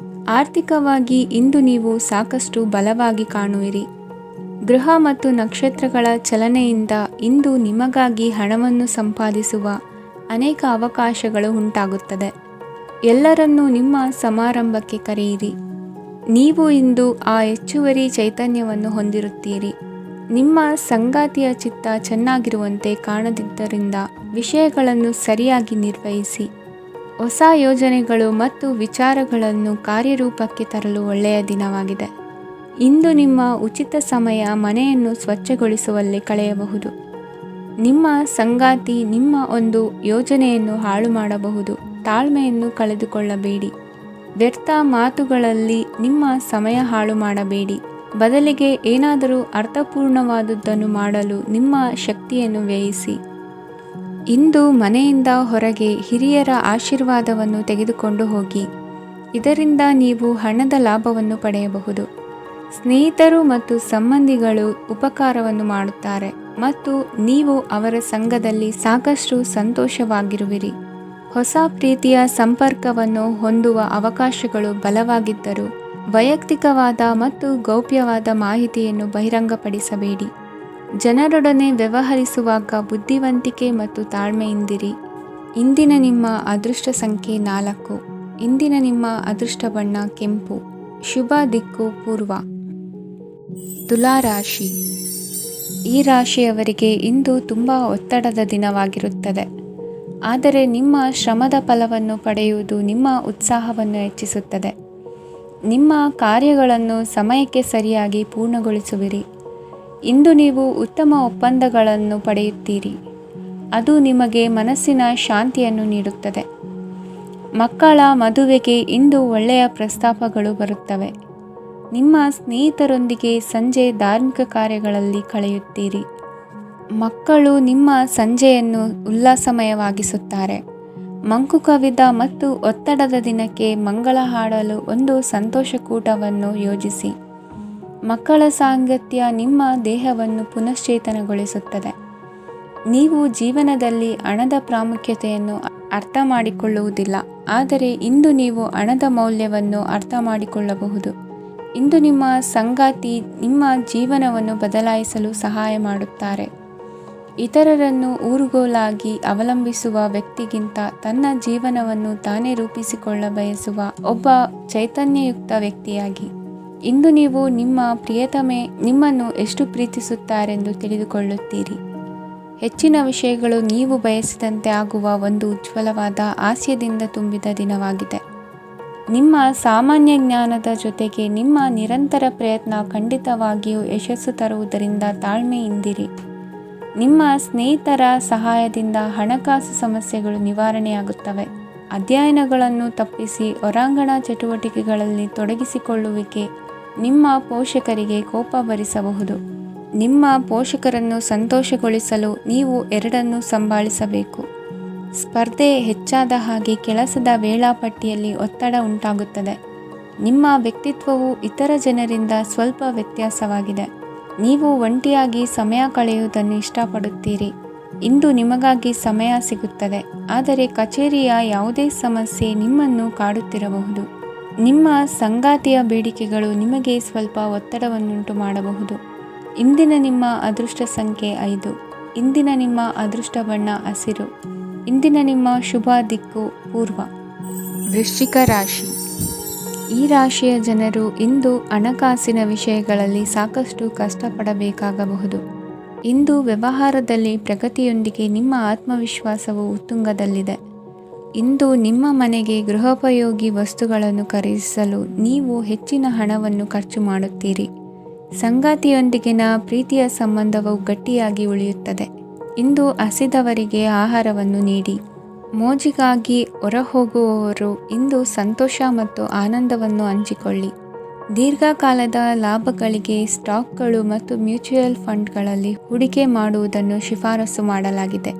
ಆರ್ಥಿಕವಾಗಿ ಇಂದು ನೀವು ಸಾಕಷ್ಟು ಬಲವಾಗಿ ಕಾಣುವಿರಿ. ಗ್ರಹ ಮತ್ತು ನಕ್ಷತ್ರಗಳ ಚಲನೆಯಿಂದ ಇಂದು ನಿಮಗಾಗಿ ಹಣವನ್ನು ಸಂಪಾದಿಸುವ ಅನೇಕ ಅವಕಾಶಗಳು ಉಂಟಾಗುತ್ತದೆ. ಎಲ್ಲರನ್ನೂ ನಿಮ್ಮ ಸಮಾರಂಭಕ್ಕೆ ಕರೆಯಿರಿ. ನೀವು ಇಂದು ಆ ಹೆಚ್ಚುವರಿ ಚೈತನ್ಯವನ್ನು ಹೊಂದಿರುತ್ತೀರಿ. ನಿಮ್ಮ ಸಂಗಾತಿಯ ಚಿತ್ತ ಚೆನ್ನಾಗಿರುವಂತೆ ಕಾಣದಿದ್ದರಿಂದ ವಿಷಯಗಳನ್ನು ಸರಿಯಾಗಿ ನಿರ್ವಹಿಸಿ. ಹೊಸ ಯೋಜನೆಗಳು ಮತ್ತು ವಿಚಾರಗಳನ್ನು ಕಾರ್ಯರೂಪಕ್ಕೆ ತರಲು ಒಳ್ಳೆಯ ದಿನವಾಗಿದೆ. ಇಂದು ನಿಮ್ಮ ಉಚಿತ ಸಮಯ ಮನೆಯನ್ನು ಸ್ವಚ್ಛಗೊಳಿಸುವಲ್ಲಿ ಕಳೆಯಬಹುದು. ನಿಮ್ಮ ಸಂಗಾತಿ ನಿಮ್ಮ ಒಂದು ಯೋಜನೆಯನ್ನು ಹಾಳು ಮಾಡಬಹುದು. ತಾಳ್ಮೆಯನ್ನು ಕಳೆದುಕೊಳ್ಳಬೇಡಿ. ವ್ಯರ್ಥ ಮಾತುಗಳಲ್ಲಿ ನಿಮ್ಮ ಸಮಯ ಹಾಳು ಮಾಡಬೇಡಿ. ಬದಲಿಗೆ ಏನಾದರೂ ಅರ್ಥಪೂರ್ಣವಾದುದನ್ನು ಮಾಡಲು ನಿಮ್ಮ ಶಕ್ತಿಯನ್ನು ವ್ಯಯಿಸಿ. ಇಂದು ಮನೆಯಿಂದ ಹೊರಗೆ ಹಿರಿಯರ ಆಶೀರ್ವಾದವನ್ನು ತೆಗೆದುಕೊಂಡು ಹೋಗಿ. ಇದರಿಂದ ನೀವು ಹಣದ ಲಾಭವನ್ನು ಪಡೆಯಬಹುದು. ಸ್ನೇಹಿತರು ಮತ್ತು ಸಂಬಂಧಿಗಳು ಉಪಕಾರವನ್ನು ಮಾಡುತ್ತಾರೆ ಮತ್ತು ನೀವು ಅವರ ಸಂಘದಲ್ಲಿ ಸಾಕಷ್ಟು ಸಂತೋಷವಾಗಿರುವಿರಿ. ಹೊಸ ಪ್ರೀತಿಯ ಸಂಪರ್ಕವನ್ನು ಹೊಂದುವ ಅವಕಾಶಗಳು ಬಲವಾಗಿದ್ದರೂ ವೈಯಕ್ತಿಕವಾದ ಮತ್ತು ಗೌಪ್ಯವಾದ ಮಾಹಿತಿಯನ್ನು ಬಹಿರಂಗಪಡಿಸಬೇಡಿ. ಜನರೊಡನೆ ವ್ಯವಹರಿಸುವಾಗ ಬುದ್ಧಿವಂತಿಕೆ ಮತ್ತು ತಾಳ್ಮೆಯಿಂದಿರಿ. ಇಂದಿನ ನಿಮ್ಮ ಅದೃಷ್ಟ ಸಂಖ್ಯೆ 4. ಇಂದಿನ ನಿಮ್ಮ ಅದೃಷ್ಟ ಬಣ್ಣ ಕೆಂಪು. ಶುಭ ದಿಕ್ಕು ಪೂರ್ವ. ತುಲಾ ರಾಶಿ. ಈ ರಾಶಿಯವರಿಗೆ ಇಂದು ತುಂಬ ಒತ್ತಡದ ದಿನವಾಗಿರುತ್ತದೆ. ಆದರೆ ನಿಮ್ಮ ಶ್ರಮದ ಫಲವನ್ನು ಪಡೆಯುವುದು ನಿಮ್ಮ ಉತ್ಸಾಹವನ್ನು ಹೆಚ್ಚಿಸುತ್ತದೆ. ನಿಮ್ಮ ಕಾರ್ಯಗಳನ್ನು ಸಮಯಕ್ಕೆ ಸರಿಯಾಗಿ ಪೂರ್ಣಗೊಳಿಸುವಿರಿ. ಇಂದು ನೀವು ಉತ್ತಮ ಒಪ್ಪಂದಗಳನ್ನು ಪಡೆಯುತ್ತೀರಿ. ಅದು ನಿಮಗೆ ಮನಸ್ಸಿನ ಶಾಂತಿಯನ್ನು ನೀಡುತ್ತದೆ. ಮಕ್ಕಳ ಮದುವೆಗೆ ಇಂದು ಒಳ್ಳೆಯ ಪ್ರಸ್ತಾಪಗಳು ಬರುತ್ತವೆ. ನಿಮ್ಮ ಸ್ನೇಹಿತರೊಂದಿಗೆ ಸಂಜೆ ಧಾರ್ಮಿಕ ಕಾರ್ಯಗಳಲ್ಲಿ ಕಳೆಯುತ್ತೀರಿ. ಮಕ್ಕಳು ನಿಮ್ಮ ಸಂಜೆಯನ್ನು ಉಲ್ಲಾಸಮಯವಾಗಿಸುತ್ತಾರೆ. ಮಂಕು ಕವಿದ ಮತ್ತು ಒತ್ತಡದ ದಿನಕ್ಕೆ ಮಂಗಳ ಹಾಡಲು ಒಂದು ಸಂತೋಷಕೂಟವನ್ನು ಯೋಜಿಸಿ. ಮಕ್ಕಳ ಸಾಂಗತ್ಯ ನಿಮ್ಮ ದೇಹವನ್ನು ಪುನಶ್ಚೇತನಗೊಳಿಸುತ್ತದೆ. ನೀವು ಜೀವನದಲ್ಲಿ ಹಣದ ಪ್ರಾಮುಖ್ಯತೆಯನ್ನು ಅರ್ಥ ಮಾಡಿಕೊಳ್ಳುವುದಿಲ್ಲ, ಆದರೆ ಇಂದು ನೀವು ಹಣದ ಮೌಲ್ಯವನ್ನು ಅರ್ಥ ಮಾಡಿಕೊಳ್ಳಬಹುದು. ಇಂದು ನಿಮ್ಮ ಸಂಗಾತಿ ನಿಮ್ಮ ಜೀವನವನ್ನು ಬದಲಾಯಿಸಲು ಸಹಾಯ ಮಾಡುತ್ತಾರೆ. ಇತರರನ್ನು ಊರುಗೋಲಾಗಿ ಅವಲಂಬಿಸುವ ವ್ಯಕ್ತಿಗಿಂತ ತನ್ನ ಜೀವನವನ್ನು ತಾನೇ ರೂಪಿಸಿಕೊಳ್ಳ ಬಯಸುವ ಒಬ್ಬ ಚೈತನ್ಯಯುಕ್ತ ವ್ಯಕ್ತಿಯಾಗಿ ಇಂದು ನೀವು ನಿಮ್ಮ ಪ್ರಿಯತಮೆ ನಿಮ್ಮನ್ನು ಎಷ್ಟು ಪ್ರೀತಿಸುತ್ತಾರೆಂದು ತಿಳಿದುಕೊಳ್ಳುತ್ತೀರಿ. ಹೆಚ್ಚಿನ ವಿಷಯಗಳು ನೀವು ಬಯಸಿದಂತೆ ಆಗುವ ಒಂದು ಉಜ್ವಲವಾದ ಹಾಸ್ಯದಿಂದ ತುಂಬಿದ ದಿನವಾಗಿದೆ. ನಿಮ್ಮ ಸಾಮಾನ್ಯ ಜ್ಞಾನದ ಜೊತೆಗೆ ನಿಮ್ಮ ನಿರಂತರ ಪ್ರಯತ್ನ ಖಂಡಿತವಾಗಿಯೂ ಯಶಸ್ಸು ತರುವುದರಿಂದ ತಾಳ್ಮೆಯಿಂದಿರಿ. ನಿಮ್ಮ ಸ್ನೇಹಿತರ ಸಹಾಯದಿಂದ ಹಣಕಾಸು ಸಮಸ್ಯೆಗಳು ನಿವಾರಣೆಯಾಗುತ್ತವೆ. ಅಧ್ಯಯನಗಳನ್ನು ತಪ್ಪಿಸಿ ಹೊರಾಂಗಣ ಚಟುವಟಿಕೆಗಳಲ್ಲಿ ತೊಡಗಿಸಿಕೊಳ್ಳುವಿಕೆ ನಿಮ್ಮ ಪೋಷಕರಿಗೆ ಕೋಪ ಭರಿಸಬಹುದು. ನಿಮ್ಮ ಪೋಷಕರನ್ನು ಸಂತೋಷಗೊಳಿಸಲು ನೀವು ಎರಡನ್ನೂ ಸಂಭಾಳಿಸಬೇಕು. ಸ್ಪರ್ಧೆ ಹೆಚ್ಚಾದ ಹಾಗೆ ಕೆಲಸದ ವೇಳಾಪಟ್ಟಿಯಲ್ಲಿ ಒತ್ತಡ ಉಂಟಾಗುತ್ತದೆ. ನಿಮ್ಮ ವ್ಯಕ್ತಿತ್ವವು ಇತರ ಜನರಿಂದ ಸ್ವಲ್ಪ ವ್ಯತ್ಯಾಸವಾಗಿದೆ. ನೀವು ಒಂಟಿಯಾಗಿ ಸಮಯ ಕಳೆಯುವುದನ್ನು ಇಷ್ಟಪಡುತ್ತೀರಿ. ಇಂದು ನಿಮಗಾಗಿ ಸಮಯ ಸಿಗುತ್ತದೆ, ಆದರೆ ಕಚೇರಿಯ ಯಾವುದೇ ಸಮಸ್ಯೆ ನಿಮ್ಮನ್ನು ಕಾಡುತ್ತಿರಬಹುದು. ನಿಮ್ಮ ಸಂಗಾತಿಯ ಬೇಡಿಕೆಗಳು ನಿಮಗೆ ಸ್ವಲ್ಪ ಒತ್ತಡವನ್ನುಂಟು ಮಾಡಬಹುದು. ಇಂದಿನ ನಿಮ್ಮ ಅದೃಷ್ಟ ಸಂಖ್ಯೆ 5. ಇಂದಿನ ನಿಮ್ಮ ಅದೃಷ್ಟ ಬಣ್ಣ ಹಸಿರು. ಇಂದಿನ ನಿಮ್ಮ ಶುಭ ದಿಕ್ಕು ಪೂರ್ವ. ವೃಶ್ಚಿಕ ರಾಶಿ. ಈ ರಾಶಿಯ ಜನರು ಇಂದು ಹಣಕಾಸಿನ ವಿಷಯಗಳಲ್ಲಿ ಸಾಕಷ್ಟು ಕಷ್ಟಪಡಬೇಕಾಗಬಹುದು. ಇಂದು ವ್ಯವಹಾರದಲ್ಲಿ ಪ್ರಗತಿಯೊಂದಿಗೆ ನಿಮ್ಮ ಆತ್ಮವಿಶ್ವಾಸವು ಉತ್ತುಂಗದಲ್ಲಿದೆ. ಇಂದು ನಿಮ್ಮ ಮನೆಗೆ ಗೃಹೋಪಯೋಗಿ ವಸ್ತುಗಳನ್ನು ಖರೀದಿಸಲು ನೀವು ಹೆಚ್ಚಿನ ಹಣವನ್ನು ಖರ್ಚು ಮಾಡುತ್ತೀರಿ. ಸಂಗಾತಿಯೊಂದಿಗಿನ ಪ್ರೀತಿಯ ಸಂಬಂಧವು ಗಟ್ಟಿಯಾಗಿ ಉಳಿಯುತ್ತದೆ. ಇಂದು ಹಸಿದವರಿಗೆ ಆಹಾರವನ್ನು ನೀಡಿ. ಮೋಜಿಗಾಗಿ ಹೊರಹೋಗುವವರು ಇಂದು ಸಂತೋಷ ಮತ್ತು ಆನಂದವನ್ನು ಹಂಚಿಕೊಳ್ಳಿ. ದೀರ್ಘಕಾಲದ ಲಾಭಗಳಿಗೆ ಸ್ಟಾಕ್ಗಳು ಮತ್ತು ಮ್ಯೂಚುವಲ್ ಫಂಡ್ಗಳಲ್ಲಿ ಹೂಡಿಕೆ ಮಾಡುವುದನ್ನು ಶಿಫಾರಸು ಮಾಡಲಾಗಿದೆ.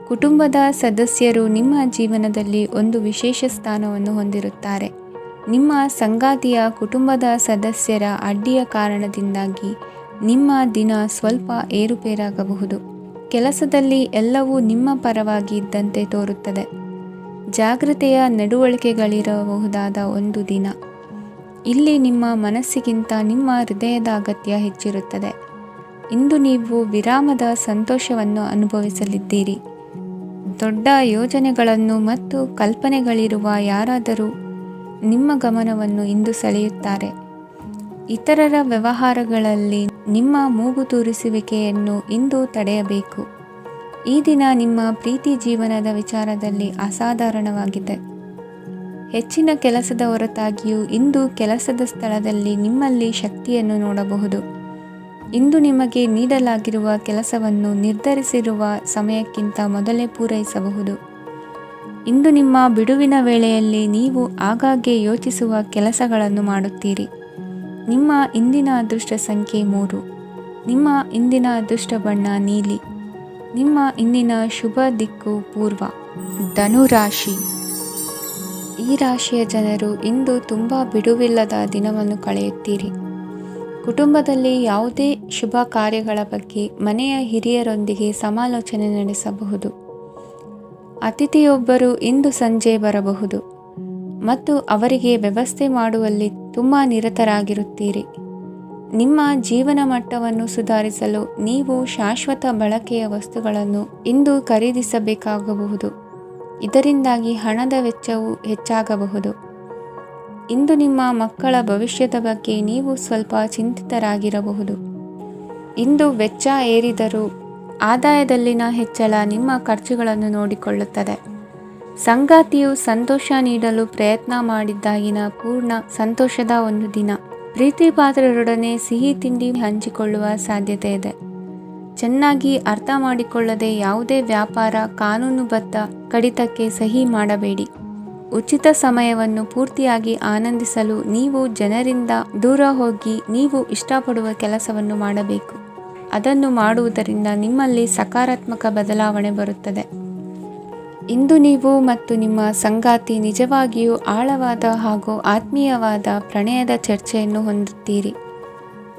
ಕುಟುಂಬದ ಸದಸ್ಯರು ನಿಮ್ಮ ಜೀವನದಲ್ಲಿ ಒಂದು ವಿಶೇಷ ಸ್ಥಾನವನ್ನು ಹೊಂದಿರುತ್ತಾರೆ. ನಿಮ್ಮ ಸಂಗಾತಿಯ ಕುಟುಂಬದ ಸದಸ್ಯರ ಅಡ್ಡಿಯ ಕಾರಣದಿಂದಾಗಿ ನಿಮ್ಮ ದಿನ ಸ್ವಲ್ಪ ಏರುಪೇರಾಗಬಹುದು. ಕೆಲಸದಲ್ಲಿ ಎಲ್ಲವೂ ನಿಮ್ಮ ಪರವಾಗಿ ಇದ್ದಂತೆ ತೋರುತ್ತದೆ. ಜಾಗ್ರತೆಯ ನಡವಳಿಕೆಗಳಿರಬಹುದಾದ ಒಂದು ದಿನ. ಇಲ್ಲಿ ನಿಮ್ಮ ಮನಸ್ಸಿಗಿಂತ ನಿಮ್ಮ ಹೃದಯದ ಅಗತ್ಯ ಹೆಚ್ಚಿರುತ್ತದೆ. ಇಂದು ನೀವು ವಿರಾಮದ ಸಂತೋಷವನ್ನು ಅನುಭವಿಸಲಿದ್ದೀರಿ. ದೊಡ್ಡ ಯೋಜನೆಗಳನ್ನು ಮತ್ತು ಕಲ್ಪನೆಗಳಿರುವ ಯಾರಾದರೂ ನಿಮ್ಮ ಗಮನವನ್ನು ಇಂದು ಸೆಳೆಯುತ್ತಾರೆ. ಇತರರ ವ್ಯವಹಾರಗಳಲ್ಲಿ ನಿಮ್ಮ ಮೂಗು ತೂರಿಸುವಿಕೆಯನ್ನು ಇಂದು ತಡೆಯಬೇಕು. ಈ ದಿನ ನಿಮ್ಮ ಪ್ರೀತಿ ಜೀವನದ ವಿಚಾರದಲ್ಲಿ ಅಸಾಧಾರಣವಾಗಿದೆ. ಹೆಚ್ಚಿನ ಕೆಲಸದ ಹೊರತಾಗಿಯೂ ಇಂದು ಕೆಲಸದ ಸ್ಥಳದಲ್ಲಿ ನಿಮ್ಮಲ್ಲಿ ಶಕ್ತಿಯನ್ನು ನೋಡಬಹುದು. ಇಂದು ನಿಮಗೆ ನೀಡಲಾಗಿರುವ ಕೆಲಸವನ್ನು ನಿರ್ಧರಿಸಿರುವ ಸಮಯಕ್ಕಿಂತ ಮೊದಲೇ ಪೂರೈಸಬಹುದು. ಇಂದು ನಿಮ್ಮ ಬಿಡುವಿನ ವೇಳೆಯಲ್ಲಿ ನೀವು ಆಗಾಗ್ಗೆ ಯೋಚಿಸುವ ಕೆಲಸಗಳನ್ನು ಮಾಡುತ್ತೀರಿ. ನಿಮ್ಮ ಇಂದಿನ ಅದೃಷ್ಟ ಸಂಖ್ಯೆ 3. ನಿಮ್ಮ ಇಂದಿನ ಅದೃಷ್ಟ ಬಣ್ಣ ನೀಲಿ. ನಿಮ್ಮ ಇಂದಿನ ಶುಭ ದಿಕ್ಕು ಪೂರ್ವ. ಧನುರಾಶಿ. ಈ ರಾಶಿಯ ಜನರು ಇಂದು ತುಂಬ ಬಿಡುವಿಲ್ಲದ ದಿನವನ್ನು ಕಳೆಯುತ್ತೀರಿ. ಕುಟುಂಬದಲ್ಲಿ ಯಾವುದೇ ಶುಭ ಕಾರ್ಯಗಳ ಬಗ್ಗೆ ಮನೆಯ ಹಿರಿಯರೊಂದಿಗೆ ಸಮಾಲೋಚನೆ ನಡೆಸಬಹುದು. ಅತಿಥಿಯೊಬ್ಬರು ಇಂದು ಸಂಜೆ ಬರಬಹುದು ಮತ್ತು ಅವರಿಗೆ ವ್ಯವಸ್ಥೆ ಮಾಡುವಲ್ಲಿ ತುಂಬ ನಿರತರಾಗಿರುತ್ತೀರಿ. ನಿಮ್ಮ ಜೀವನ ಮಟ್ಟವನ್ನು ಸುಧಾರಿಸಲು ನೀವು ಶಾಶ್ವತ ಬಳಕೆಯ ವಸ್ತುಗಳನ್ನು ಇಂದು ಖರೀದಿಸಬೇಕಾಗಬಹುದು. ಇದರಿಂದಾಗಿ ಹಣದ ವೆಚ್ಚವು ಹೆಚ್ಚಾಗಬಹುದು. ಇಂದು ನಿಮ್ಮ ಮಕ್ಕಳ ಭವಿಷ್ಯದ ಬಗ್ಗೆ ನೀವು ಸ್ವಲ್ಪ ಚಿಂತಿತರಾಗಿರಬಹುದು. ಇಂದು ವೆಚ್ಚ ಏರಿದರೂ ಆದಾಯದಲ್ಲಿನ ಹೆಚ್ಚಳ ನಿಮ್ಮ ಖರ್ಚುಗಳನ್ನು ನೋಡಿಕೊಳ್ಳುತ್ತದೆ. ಸಂಗಾತಿಯು ಸಂತೋಷ ನೀಡಲು ಪ್ರಯತ್ನ ಮಾಡಿದ್ದಾಗಿನ ಪೂರ್ಣ ಸಂತೋಷದ ಒಂದು ದಿನ. ಪ್ರೀತಿ ಪಾತ್ರರೊಡನೆ ಸಿಹಿ ತಿಂಡಿ ಹಂಚಿಕೊಳ್ಳುವ ಸಾಧ್ಯತೆ ಇದೆ. ಚೆನ್ನಾಗಿ ಅರ್ಥ ಮಾಡಿಕೊಳ್ಳದೆ ಯಾವುದೇ ವ್ಯಾಪಾರ ಕಾನೂನುಬದ್ಧ ಕಡಿತಕ್ಕೆ ಸಹಿ ಮಾಡಬೇಡಿ. ಉಚಿತ ಸಮಯವನ್ನು ಪೂರ್ತಿಯಾಗಿ ಆನಂದಿಸಲು ನೀವು ಜನರಿಂದ ದೂರ ಹೋಗಿ ನೀವು ಇಷ್ಟಪಡುವ ಕೆಲಸವನ್ನು ಮಾಡಬೇಕು. ಅದನ್ನು ಮಾಡುವುದರಿಂದ ನಿಮ್ಮಲ್ಲಿ ಸಕಾರಾತ್ಮಕ ಬದಲಾವಣೆ ಬರುತ್ತದೆ. ಇಂದು ನೀವು ಮತ್ತು ನಿಮ್ಮ ಸಂಗಾತಿ ನಿಜವಾಗಿಯೂ ಆಳವಾದ ಹಾಗೂ ಆತ್ಮೀಯವಾದ ಪ್ರಣಯದ ಚರ್ಚೆಯನ್ನು ಹೊಂದುತ್ತೀರಿ.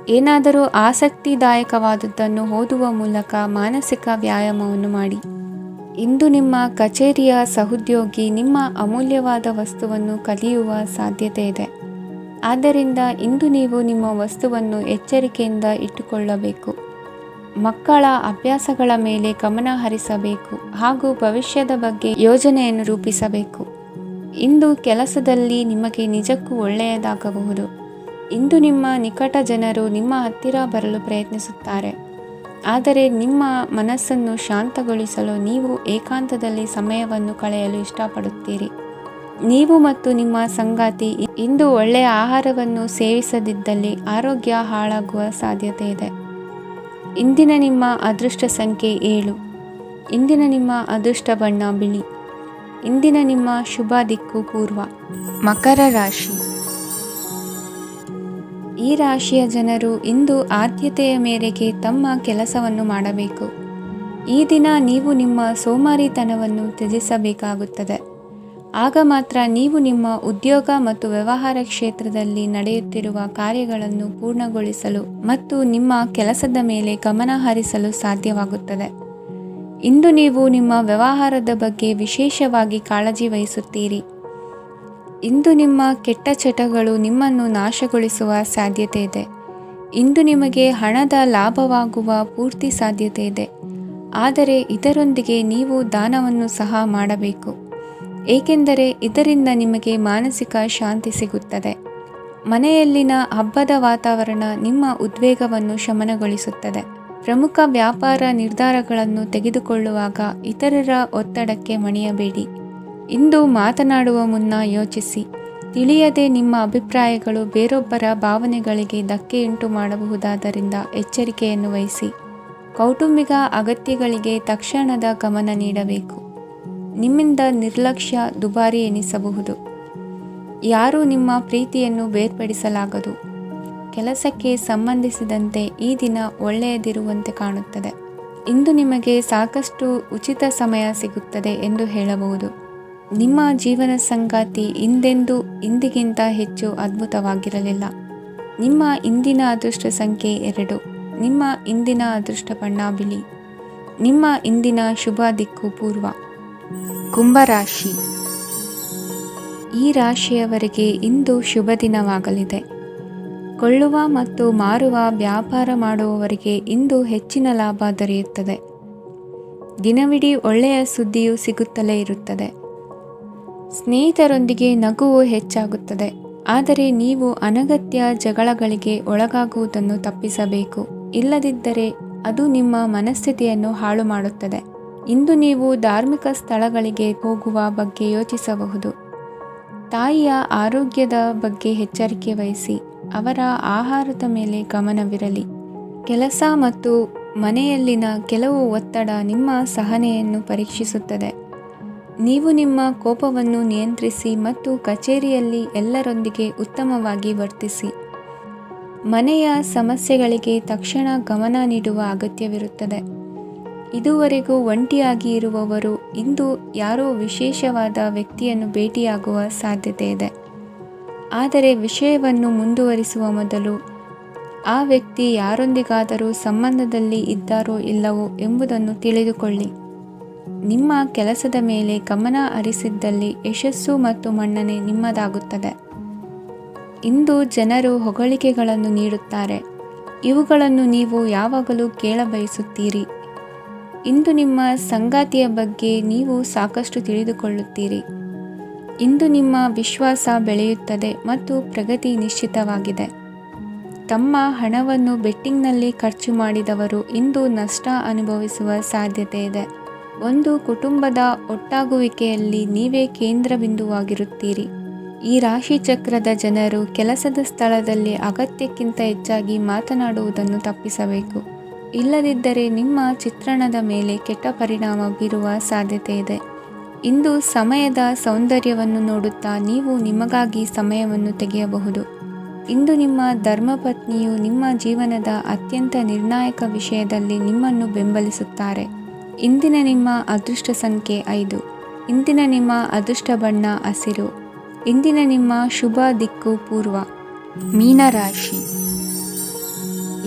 ಏನಾದರೂ ಆಸಕ್ತಿದಾಯಕವಾದದ್ದನ್ನು ಓದುವ ಮೂಲಕ ಮಾನಸಿಕ ವ್ಯಾಯಾಮವನ್ನು ಮಾಡಿ. ಇಂದು ನಿಮ್ಮ ಕಚೇರಿಯ ಸಹೋದ್ಯೋಗಿ ನಿಮ್ಮ ಅಮೂಲ್ಯವಾದ ವಸ್ತುವನ್ನು ಕದಿಯುವ ಸಾಧ್ಯತೆ ಇದೆ. ಆದ್ದರಿಂದ ಇಂದು ನೀವು ನಿಮ್ಮ ವಸ್ತುವನ್ನು ಎಚ್ಚರಿಕೆಯಿಂದ ಇಟ್ಟುಕೊಳ್ಳಬೇಕು. ಮಕ್ಕಳ ಅಭ್ಯಾಸಗಳ ಮೇಲೆ ಗಮನ ಹರಿಸಬೇಕು ಹಾಗೂ ಭವಿಷ್ಯದ ಬಗ್ಗೆ ಯೋಜನೆಯನ್ನು ರೂಪಿಸಬೇಕು. ಇಂದು ಕೆಲಸದಲ್ಲಿ ನಿಮಗೆ ನಿಜಕ್ಕೂ ಒಳ್ಳೆಯದಾಗಬಹುದು. ಇಂದು ನಿಮ್ಮ ನಿಕಟ ಜನರು ನಿಮ್ಮ ಹತ್ತಿರ ಬರಲು ಪ್ರಯತ್ನಿಸುತ್ತಾರೆ, ಆದರೆ ನಿಮ್ಮ ಮನಸ್ಸನ್ನು ಶಾಂತಗೊಳಿಸಲು ನೀವು ಏಕಾಂತದಲ್ಲಿ ಸಮಯವನ್ನು ಕಳೆಯಲು ಇಷ್ಟಪಡುತ್ತೀರಿ. ನೀವು ಮತ್ತು ನಿಮ್ಮ ಸಂಗಾತಿ ಇಂದು ಒಳ್ಳೆಯ ಆಹಾರವನ್ನು ಸೇವಿಸದಿದ್ದಲ್ಲಿ ಆರೋಗ್ಯ ಹಾಳಾಗುವ ಸಾಧ್ಯತೆ ಇದೆ. ಇಂದಿನ ನಿಮ್ಮ ಅದೃಷ್ಟ ಸಂಖ್ಯೆ 7. ಇಂದಿನ ನಿಮ್ಮ ಅದೃಷ್ಟ ಬಣ್ಣ ಬಿಳಿ. ಇಂದಿನ ನಿಮ್ಮ ಶುಭ ದಿಕ್ಕು ಪೂರ್ವ. ಮಕರ ರಾಶಿ. ಈ ರಾಶಿಯ ಜನರು ಇಂದು ಆದ್ಯತೆಯ ಮೇರೆಗೆ ತಮ್ಮ ಕೆಲಸವನ್ನು ಮಾಡಬೇಕು. ಈ ದಿನ ನೀವು ನಿಮ್ಮ ಸೋಮಾರಿತನವನ್ನು ತ್ಯಜಿಸಬೇಕಾಗುತ್ತದೆ. ಆಗ ಮಾತ್ರ ನೀವು ನಿಮ್ಮ ಉದ್ಯೋಗ ಮತ್ತು ವ್ಯವಹಾರ ಕ್ಷೇತ್ರದಲ್ಲಿ ನಡೆಯುತ್ತಿರುವ ಕಾರ್ಯಗಳನ್ನು ಪೂರ್ಣಗೊಳಿಸಲು ಮತ್ತು ನಿಮ್ಮ ಕೆಲಸದ ಮೇಲೆ ಗಮನ ಹರಿಸಲು ಸಾಧ್ಯವಾಗುತ್ತದೆ. ಇಂದು ನೀವು ನಿಮ್ಮ ವ್ಯವಹಾರದ ಬಗ್ಗೆ ವಿಶೇಷವಾಗಿ ಕಾಳಜಿ ವಹಿಸುತ್ತೀರಿ. ಇಂದು ನಿಮ್ಮ ಕೆಟ್ಟ ಚಟಗಳು ನಿಮ್ಮನ್ನು ನಾಶಗೊಳಿಸುವ ಸಾಧ್ಯತೆ ಇದೆ. ಇಂದು ನಿಮಗೆ ಹಣದ ಲಾಭವಾಗುವ ಪೂರ್ತಿ ಸಾಧ್ಯತೆ ಇದೆ, ಆದರೆ ಇದರೊಂದಿಗೆ ನೀವು ದಾನವನ್ನು ಸಹ ಮಾಡಬೇಕು, ಏಕೆಂದರೆ ಇದರಿಂದ ನಿಮಗೆ ಮಾನಸಿಕ ಶಾಂತಿ ಸಿಗುತ್ತದೆ. ಮನೆಯಲ್ಲಿನ ಹಬ್ಬದ ವಾತಾವರಣ ನಿಮ್ಮ ಉದ್ವೇಗವನ್ನು ಶಮನಗೊಳಿಸುತ್ತದೆ. ಪ್ರಮುಖ ವ್ಯಾಪಾರ ನಿರ್ಧಾರಗಳನ್ನು ತೆಗೆದುಕೊಳ್ಳುವಾಗ ಇತರರ ಒತ್ತಡಕ್ಕೆ ಮಣಿಯಬೇಡಿ. ಇಂದು ಮಾತನಾಡುವ ಮುನ್ನ ಯೋಚಿಸಿ. ತಿಳಿಯದೆ ನಿಮ್ಮ ಅಭಿಪ್ರಾಯಗಳು ಬೇರೊಬ್ಬರ ಭಾವನೆಗಳಿಗೆ ಧಕ್ಕೆಯುಂಟು ಮಾಡಬಹುದಾದ್ದರಿಂದ ಎಚ್ಚರಿಕೆಯನ್ನು ವಹಿಸಿ. ಕೌಟುಂಬಿಕ ಅಗತ್ಯಗಳಿಗೆ ತಕ್ಷಣದ ಗಮನ ನೀಡಬೇಕು. ನಿಮ್ಮಿಂದ ನಿರ್ಲಕ್ಷ್ಯ ದುಬಾರಿ ಎನಿಸಬಹುದು. ಯಾರೂ ನಿಮ್ಮ ಪ್ರೀತಿಯನ್ನು ಬೇರ್ಪಡಿಸಲಾಗದು. ಕೆಲಸಕ್ಕೆ ಸಂಬಂಧಿಸಿದಂತೆ ಈ ದಿನ ಒಳ್ಳೆಯದಿರುವಂತೆ ಕಾಣುತ್ತದೆ. ಇಂದು ನಿಮಗೆ ಸಾಕಷ್ಟು ಉಚಿತ ಸಮಯ ಸಿಗುತ್ತದೆ ಎಂದು ಹೇಳಬಹುದು. ನಿಮ್ಮ ಜೀವನ ಸಂಗಾತಿ ಇಂದಿಗಿಂತ ಹೆಚ್ಚು ಅದ್ಭುತವಾಗಿರಲಿಲ್ಲ. ನಿಮ್ಮ ಇಂದಿನ ಅದೃಷ್ಟ ಸಂಖ್ಯೆ 2. ನಿಮ್ಮ ಇಂದಿನ ಅದೃಷ್ಟ ಬಣ್ಣ ಬಿಳಿ. ನಿಮ್ಮ ಇಂದಿನ ಶುಭ ದಿಕ್ಕು ಪೂರ್ವ. ಕುಂಭರಾಶಿ. ಈ ರಾಶಿಯವರಿಗೆ ಇಂದು ಶುಭ ದಿನವಾಗಲಿದೆ. ಕೊಳ್ಳುವ ಮತ್ತು ಮಾರುವ ವ್ಯಾಪಾರ ಮಾಡುವವರಿಗೆ ಇಂದು ಹೆಚ್ಚಿನ ಲಾಭ ದೊರೆಯುತ್ತದೆ. ದಿನವಿಡೀ ಒಳ್ಳೆಯ ಸುದ್ದಿಯು ಸಿಗುತ್ತಲೇ ಇರುತ್ತದೆ. ಸ್ನೇಹಿತರೊಂದಿಗೆ ನಗುವು ಹೆಚ್ಚಾಗುತ್ತದೆ, ಆದರೆ ನೀವು ಅನಗತ್ಯ ಜಗಳಗಳಿಗೆ ಒಳಗಾಗುವುದನ್ನು ತಪ್ಪಿಸಬೇಕು. ಇಲ್ಲದಿದ್ದರೆ ಅದು ನಿಮ್ಮ ಮನಸ್ಥಿತಿಯನ್ನು ಹಾಳು ಮಾಡುತ್ತದೆ. ಇಂದು ನೀವು ಧಾರ್ಮಿಕ ಸ್ಥಳಗಳಿಗೆ ಹೋಗುವ ಬಗ್ಗೆ ಯೋಚಿಸಬಹುದು. ತಾಯಿಯ ಆರೋಗ್ಯದ ಬಗ್ಗೆ ಎಚ್ಚರಿಕೆ ವಹಿಸಿ. ಅವರ ಆಹಾರದ ಮೇಲೆ ಗಮನವಿರಲಿ. ಕೆಲಸ ಮತ್ತು ಮನೆಯಲ್ಲಿನ ಕೆಲವು ಒತ್ತಡ ನಿಮ್ಮ ಸಹನೆಯನ್ನು ಪರೀಕ್ಷಿಸುತ್ತದೆ. ನೀವು ನಿಮ್ಮ ಕೋಪವನ್ನು ನಿಯಂತ್ರಿಸಿ ಮತ್ತು ಕಚೇರಿಯಲ್ಲಿ ಎಲ್ಲರೊಂದಿಗೆ ಉತ್ತಮವಾಗಿ ವರ್ತಿಸಿ. ಮನೆಯ ಸಮಸ್ಯೆಗಳಿಗೆ ತಕ್ಷಣ ಗಮನ ನೀಡುವ ಅಗತ್ಯವಿರುತ್ತದೆ. ಇದುವರೆಗೂ ಒಂಟಿಯಾಗಿ ಇರುವವರು ಇಂದು ಯಾರೋ ವಿಶೇಷವಾದ ವ್ಯಕ್ತಿಯನ್ನು ಭೇಟಿಯಾಗುವ ಸಾಧ್ಯತೆ ಇದೆ. ಆದರೆ ವಿಷಯವನ್ನು ಮುಂದುವರಿಸುವ ಮೊದಲು ಆ ವ್ಯಕ್ತಿ ಯಾರೊಂದಿಗಾದರೂ ಸಂಬಂಧದಲ್ಲಿ ಇದ್ದಾರೋ ಇಲ್ಲವೋ ಎಂಬುದನ್ನು ತಿಳಿದುಕೊಳ್ಳಿ. ನಿಮ್ಮ ಕೆಲಸದ ಮೇಲೆ ಗಮನ ಹರಿಸಿದ್ದಲ್ಲಿ ಯಶಸ್ಸು ಮತ್ತು ಮನ್ನಣೆ ನಿಮ್ಮದಾಗುತ್ತದೆ. ಇಂದು ಜನರು ಹೊಗಳಿಕೆಗಳನ್ನು ನೀಡುತ್ತಾರೆ. ಇವುಗಳನ್ನು ನೀವು ಯಾವಾಗಲೂ ಕೇಳಬಯಸುತ್ತೀರಿ. ಇಂದು ನಿಮ್ಮ ಸಂಗಾತಿಯ ಬಗ್ಗೆ ನೀವು ಸಾಕಷ್ಟು ತಿಳಿದುಕೊಳ್ಳುತ್ತೀರಿ. ಇಂದು ನಿಮ್ಮ ವಿಶ್ವಾಸ ಬೆಳೆಯುತ್ತದೆ ಮತ್ತು ಪ್ರಗತಿ ನಿಶ್ಚಿತವಾಗಿದೆ. ತಮ್ಮ ಹಣವನ್ನು ಬೆಟ್ಟಿಂಗ್ನಲ್ಲಿ ಖರ್ಚು ಮಾಡಿದವರು ಇಂದು ನಷ್ಟ ಅನುಭವಿಸುವ ಸಾಧ್ಯತೆ ಇದೆ. ಒಂದು ಕುಟುಂಬದ ಒಟ್ಟಾಗುವಿಕೆಯಲ್ಲಿ ನೀವೇ ಕೇಂದ್ರ ಬಿಂದುವಾಗಿರುತ್ತೀರಿ. ಈ ರಾಶಿ ಚಕ್ರದ ಜನರು ಕೆಲಸದ ಸ್ಥಳದಲ್ಲಿ ಅಗತ್ಯಕ್ಕಿಂತ ಹೆಚ್ಚಾಗಿ ಮಾತನಾಡುವುದನ್ನು ತಪ್ಪಿಸಬೇಕು. ಇಲ್ಲದಿದ್ದರೆ ನಿಮ್ಮ ಚಿತ್ರಣದ ಮೇಲೆ ಕೆಟ್ಟ ಪರಿಣಾಮ ಬೀರುವ ಸಾಧ್ಯತೆ ಇದೆ. ಇಂದು ಸಮಯದ ಸೌಂದರ್ಯವನ್ನು ನೋಡುತ್ತಾ ನೀವು ನಿಮಗಾಗಿ ಸಮಯವನ್ನು ತೆಗೆಯಬಹುದು. ಇಂದು ನಿಮ್ಮ ಧರ್ಮಪತ್ನಿಯು ನಿಮ್ಮ ಜೀವನದ ಅತ್ಯಂತ ನಿರ್ಣಾಯಕ ವಿಷಯದಲ್ಲಿ ನಿಮ್ಮನ್ನು ಬೆಂಬಲಿಸುತ್ತಾರೆ. ಇಂದಿನ ನಿಮ್ಮ ಅದೃಷ್ಟ ಸಂಖ್ಯೆ 5. ಇಂದಿನ ನಿಮ್ಮ ಅದೃಷ್ಟ ಬಣ್ಣ ಹಸಿರು. ಇಂದಿನ ನಿಮ್ಮ ಶುಭ ದಿಕ್ಕು ಪೂರ್ವ. ಮೀನರಾಶಿ.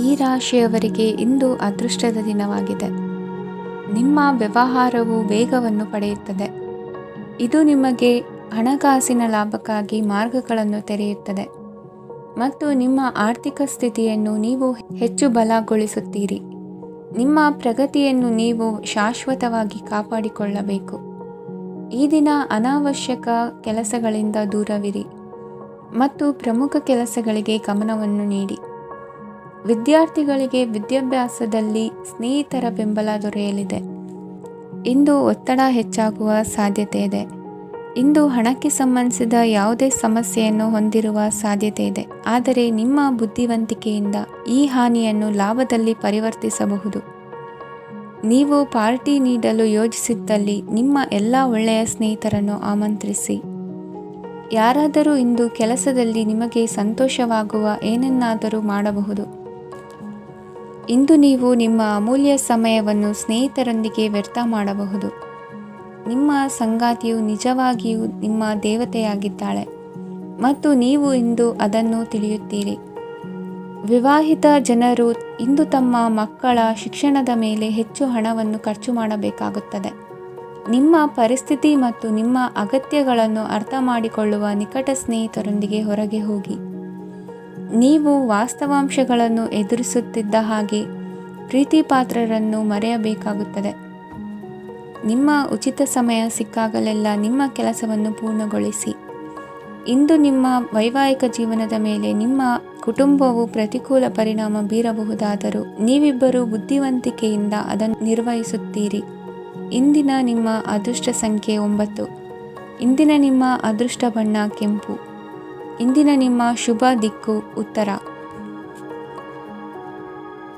ಈ ರಾಶಿಯವರಿಗೆ ಇಂದು ಅದೃಷ್ಟದ ದಿನವಾಗಿದೆ. ನಿಮ್ಮ ವ್ಯವಹಾರವು ವೇಗವನ್ನು ಪಡೆಯುತ್ತದೆ. ಇದು ನಿಮಗೆ ಹಣಕಾಸಿನ ಲಾಭಕ್ಕಾಗಿ ಮಾರ್ಗಗಳನ್ನು ತೆರೆಯುತ್ತದೆ ಮತ್ತು ನಿಮ್ಮ ಆರ್ಥಿಕ ಸ್ಥಿತಿಯನ್ನು ನೀವು ಹೆಚ್ಚು ಬಲಗೊಳಿಸುತ್ತೀರಿ. ನಿಮ್ಮ ಪ್ರಗತಿಯನ್ನು ನೀವು ಶಾಶ್ವತವಾಗಿ ಕಾಪಾಡಿಕೊಳ್ಳಬೇಕು. ಈ ದಿನ ಅನಾವಶ್ಯಕ ಕೆಲಸಗಳಿಂದ ದೂರವಿರಿ ಮತ್ತು ಪ್ರಮುಖ ಕೆಲಸಗಳಿಗೆ ಗಮನವನ್ನು ನೀಡಿ. ವಿದ್ಯಾರ್ಥಿಗಳಿಗೆ ವಿದ್ಯಾಭ್ಯಾಸದಲ್ಲಿ ಸ್ನೇಹಿತರ ಬೆಂಬಲ ದೊರೆಯಲಿದೆ. ಇಂದು ಒತ್ತಡ ಹೆಚ್ಚಾಗುವ ಸಾಧ್ಯತೆ ಇದೆ. ಇಂದು ಹಣಕ್ಕೆ ಸಂಬಂಧಿಸಿದ ಯಾವುದೇ ಸಮಸ್ಯೆಯನ್ನು ಹೊಂದಿರುವ ಸಾಧ್ಯತೆ ಇದೆ, ಆದರೆ ನಿಮ್ಮ ಬುದ್ಧಿವಂತಿಕೆಯಿಂದ ಈ ಹಾನಿಯನ್ನು ಲಾಭದಲ್ಲಿ ಪರಿವರ್ತಿಸಬಹುದು. ನೀವು ಪಾರ್ಟಿ ನೀಡಲು ಯೋಜಿಸಿದ್ದಲ್ಲಿ ನಿಮ್ಮ ಎಲ್ಲ ಒಳ್ಳೆಯ ಸ್ನೇಹಿತರನ್ನು ಆಮಂತ್ರಿಸಿ. ಯಾರಾದರೂ ಇಂದು ಕೆಲಸದಲ್ಲಿ ನಿಮಗೆ ಸಂತೋಷವಾಗುವ ಏನನ್ನಾದರೂ ಮಾಡಬಹುದು. ಇಂದು ನೀವು ನಿಮ್ಮ ಅಮೂಲ್ಯ ಸಮಯವನ್ನು ಸ್ನೇಹಿತರೊಂದಿಗೆ ವ್ಯರ್ಥ ಮಾಡಬಹುದು. ನಿಮ್ಮ ಸಂಗಾತಿಯು ನಿಜವಾಗಿಯೂ ನಿಮ್ಮ ದೇವತೆಯಾಗಿದ್ದಾಳೆ ಮತ್ತು ನೀವು ಇಂದು ಅದನ್ನು ತಿಳಿಯುತ್ತೀರಿ. ವಿವಾಹಿತ ಜನರು ಇಂದು ತಮ್ಮ ಮಕ್ಕಳ ಶಿಕ್ಷಣದ ಮೇಲೆ ಹೆಚ್ಚು ಹಣವನ್ನು ಖರ್ಚು ಮಾಡಬೇಕಾಗುತ್ತದೆ. ನಿಮ್ಮ ಪರಿಸ್ಥಿತಿ ಮತ್ತು ನಿಮ್ಮ ಅಗತ್ಯಗಳನ್ನು ಅರ್ಥ ಮಾಡಿಕೊಳ್ಳುವ ನಿಕಟ ಸ್ನೇಹಿತರೊಂದಿಗೆ ಹೊರಗೆ ಹೋಗಿ. ನೀವು ವಾಸ್ತವಾಂಶಗಳನ್ನು ಎದುರಿಸುತ್ತಿದ್ದ ಹಾಗೆ ಪ್ರೀತಿಪಾತ್ರರನ್ನು ಮರೆಯಬೇಕಾಗುತ್ತದೆ. ನಿಮ್ಮ ಉಚಿತ ಸಮಯ ಸಿಕ್ಕಾಗಲೆಲ್ಲ ನಿಮ್ಮ ಕೆಲಸವನ್ನು ಪೂರ್ಣಗೊಳಿಸಿ. ಇಂದು ನಿಮ್ಮ ವೈವಾಹಿಕ ಜೀವನದ ಮೇಲೆ ನಿಮ್ಮ ಕುಟುಂಬವು ಪ್ರತಿಕೂಲ ಪರಿಣಾಮ ಬೀರಬಹುದಾದರೂ ನೀವಿಬ್ಬರು ಬುದ್ಧಿವಂತಿಕೆಯಿಂದ ಅದನ್ನು ನಿರ್ವಹಿಸುತ್ತೀರಿ. ಇಂದಿನ ನಿಮ್ಮ ಅದೃಷ್ಟ ಸಂಖ್ಯೆ 9. ಇಂದಿನ ನಿಮ್ಮ ಅದೃಷ್ಟ ಬಣ್ಣ ಕೆಂಪು. ಇಂದಿನ ನಿಮ್ಮ ಶುಭ ದಿಕ್ಕು ಉತ್ತರ.